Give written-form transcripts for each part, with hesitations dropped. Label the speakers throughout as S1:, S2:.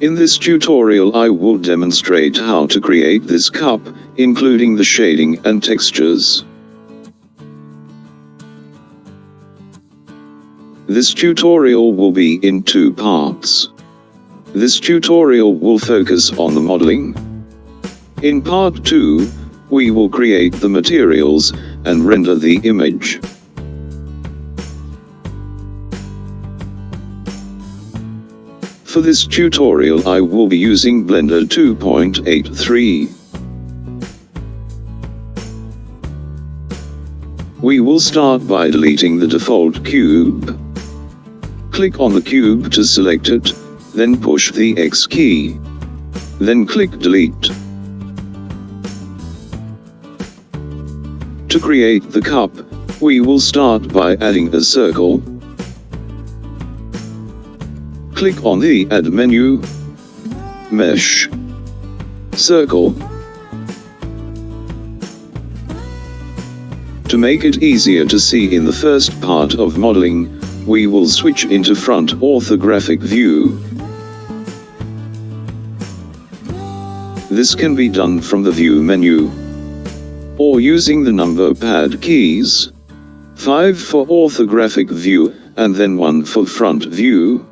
S1: In this tutorial I will demonstrate how to create this cup, including the shading and textures. This tutorial will be in 2 parts. This tutorial will focus on the modeling. In part 2, we will create the materials and render the image. For this tutorial I will be using Blender 2.83. We will start by deleting the default cube. Click on the cube to select it, then push the X key. Then click Delete. To create the cup, we will start by adding a circle. Click on the Add menu, Mesh, Circle. To make it easier to see in the first part of modeling, we will switch into front orthographic view. This can be done from the View menu, or using the number pad keys, 5 for orthographic view, and then 1 for front view.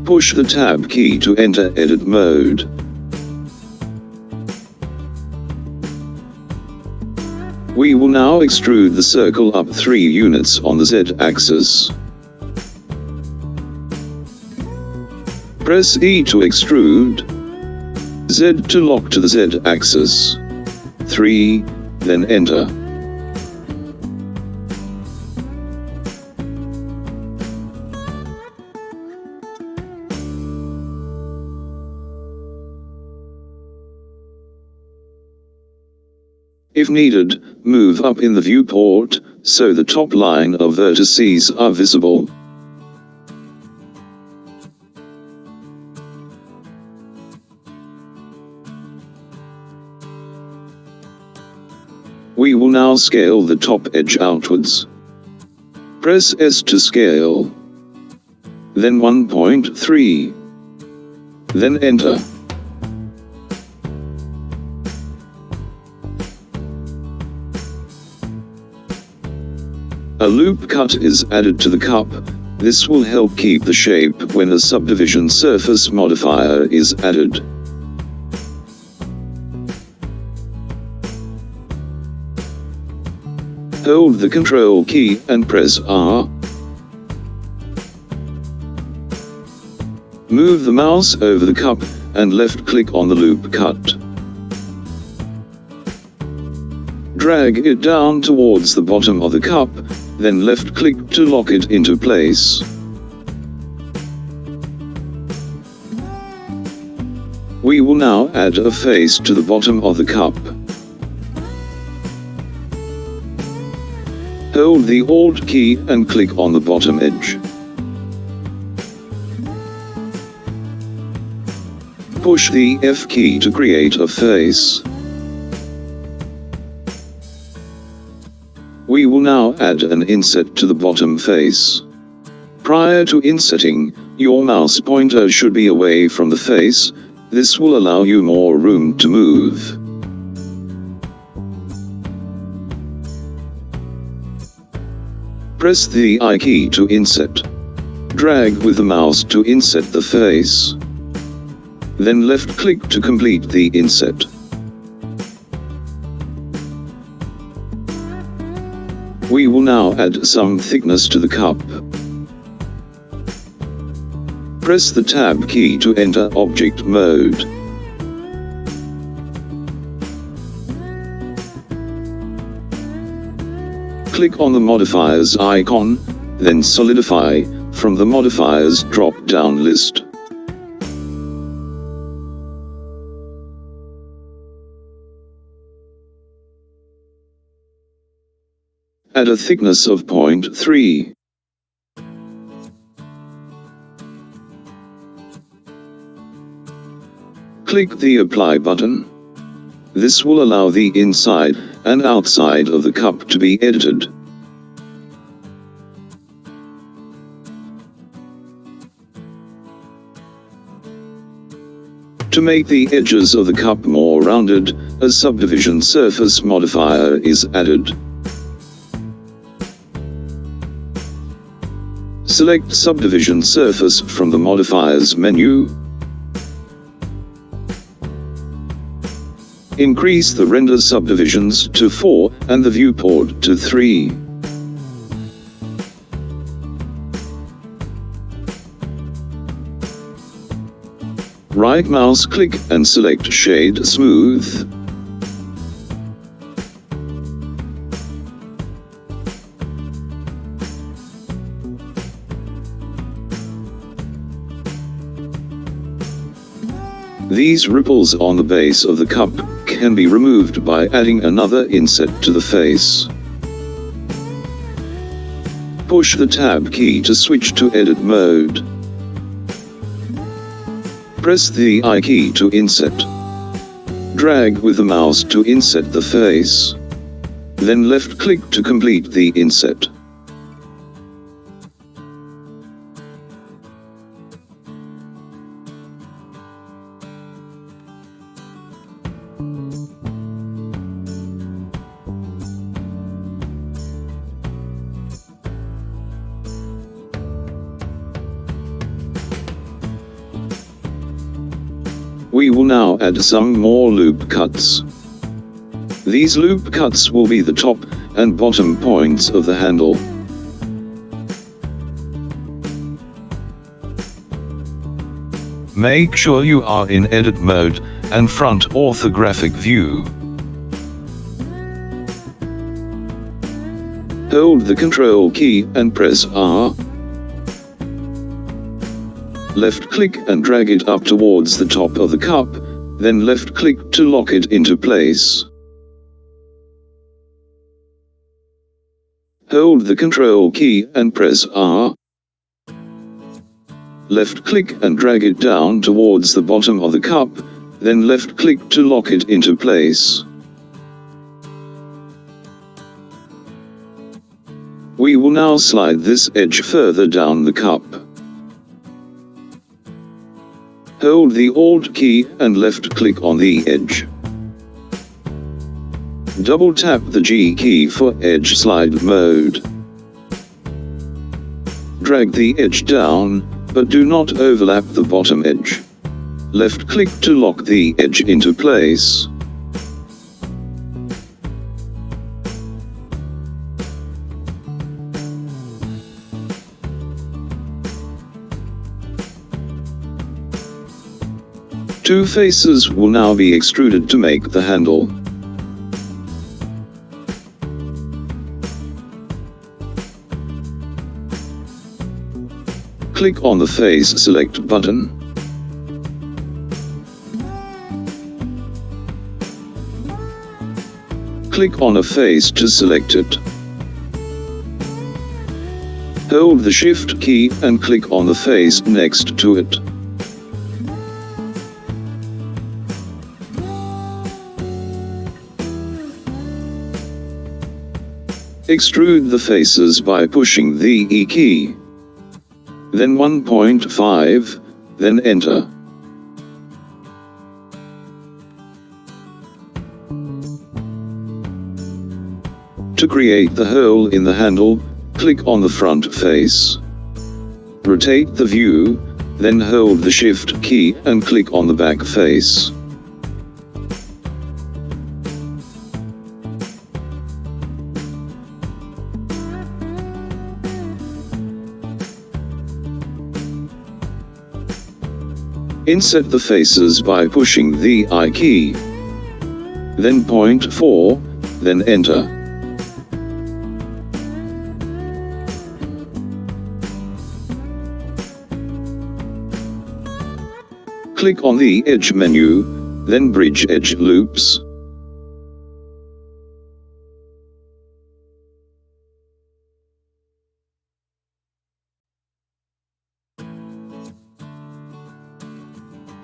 S1: Push the Tab key to enter edit mode. We will now extrude the circle up 3 units on the Z-axis. Press E to extrude, Z to lock to the Z-axis. 3, then enter. If needed, move up in the viewport, so the top line of vertices are visible. We will now scale the top edge outwards. Press S to scale. Then 1.3. Then enter. A loop cut is added to the cup. This will help keep the shape when a subdivision surface modifier is added. Hold the Control key and press R. Move the mouse over the cup and left-click on the loop cut. Drag it down towards the bottom of the cup, then left-click to lock it into place. We will now add a face to the bottom of the cup. Hold the Alt key and click on the bottom edge. Push the F key to create a face. We will now add an inset to the bottom face. Prior to insetting, your mouse pointer should be away from the face. This will allow you more room to move. Press the I key to inset. Drag with the mouse to inset the face. Then left-click to complete the inset. We will now add some thickness to the cup. Press the Tab key to enter object mode. Click on the modifiers icon, then solidify from the modifiers drop-down list. Add a thickness of 0.3. Click the Apply button. This will allow the inside and outside of the cup to be edited. To make the edges of the cup more rounded, a Subdivision Surface modifier is added. Select Subdivision Surface from the Modifiers menu. Increase the render subdivisions to 4 and the viewport to 3. Right mouse click and select Shade Smooth. These ripples on the base of the cup can be removed by adding another inset to the face. Push the Tab key to switch to edit mode. Press the I key to inset. Drag with the mouse to inset the face. Then left click to complete the inset. We will now add some more loop cuts. These loop cuts will be the top and bottom points of the handle. Make sure you are in edit mode and front orthographic view. Hold the Control key and press R. Left click and drag it up towards the top of the cup, then left click to lock it into place. Hold the Control key and press R. Left click and drag it down towards the bottom of the cup, then left click to lock it into place. We will now slide this edge further down the cup. Hold the Alt key and left click on the edge. Double tap the G key for edge slide mode. Drag the edge down, but do not overlap the bottom edge. Left click to lock the edge into place. Two faces will now be extruded to make the handle. Click on the Face Select button. Click on a face to select it. Hold the Shift key and click on the face next to it. Extrude the faces by pushing the E key. Then 1.5, then enter. To create the hole in the handle, click on the front face. Rotate the view, then hold the Shift key and click on the back face. Insert the faces by pushing the I key. Then 0.4, then enter. Click on the Edge menu, then Bridge Edge Loops.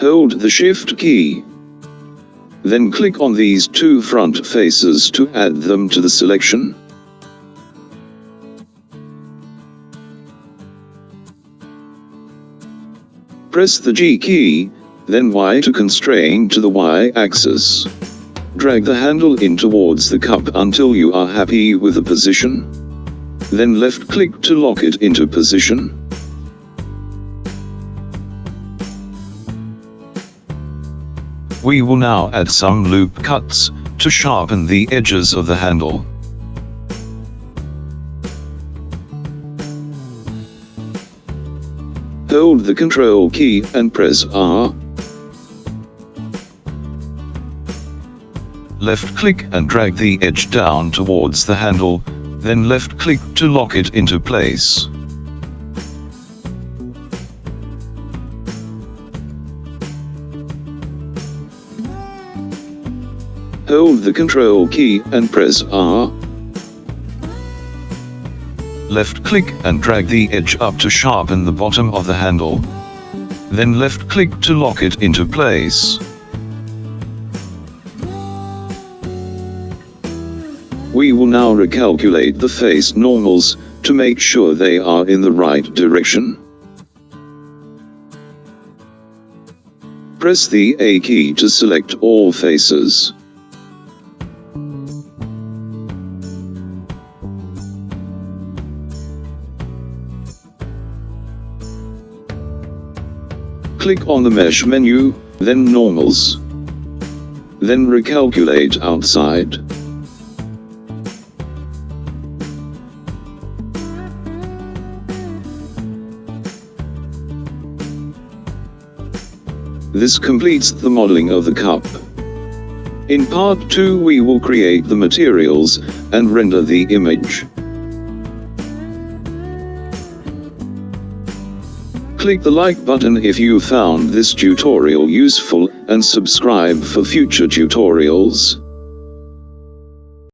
S1: Hold the Shift key. Then click on these two front faces to add them to the selection. Press the G key, then Y to constrain to the Y-axis. Drag the handle in towards the cup until you are happy with the position. Then left-click to lock it into position. We will now add some loop cuts to sharpen the edges of the handle. Hold the Control key and press R. Left-click and drag the edge down towards the handle, then left-click to lock it into place. Hold the Control key and press R. Left-click and drag the edge up to sharpen the bottom of the handle. Then left-click to lock it into place. We will now recalculate the face normals to make sure they are in the right direction. Press the A key to select all faces. Click on the Mesh menu, then Normals. Then recalculate outside. This completes the modeling of the cup. In part 2 we will create the materials and render the image. Click the like button if you found this tutorial useful and subscribe for future tutorials.